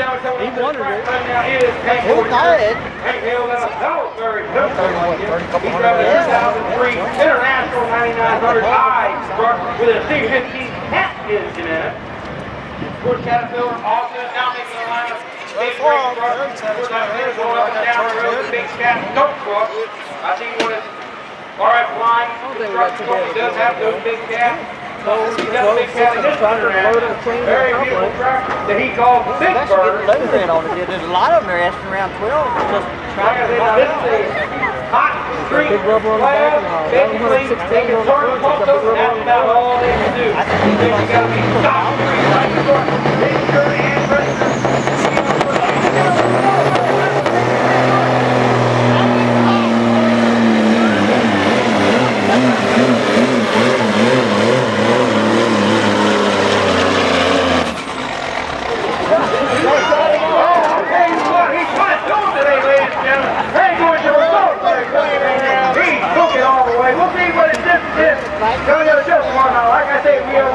He wanted it. He was tired. Hank Hill got a Salisbury Pistol. He's driving a 2003 International 9900i truck with a C15 cat engine in it. Bush Caterpillar, Austin, now making a line of big great trucks. Bush Caterpillar going up and down the road with big cat tow truck. I think one of RF line trucks does have those big cats. He's got a big cat in his turnaround. Very beautiful truck that he calls Big Bird. There's a lot of them are asking around 12. Just Like I said, now this is a hot street class. Basically, they can turn the pumps up and that's about all they can do. Then you gotta be stopped right in front. Register and register. We'll see what his difference is. Like I say, we are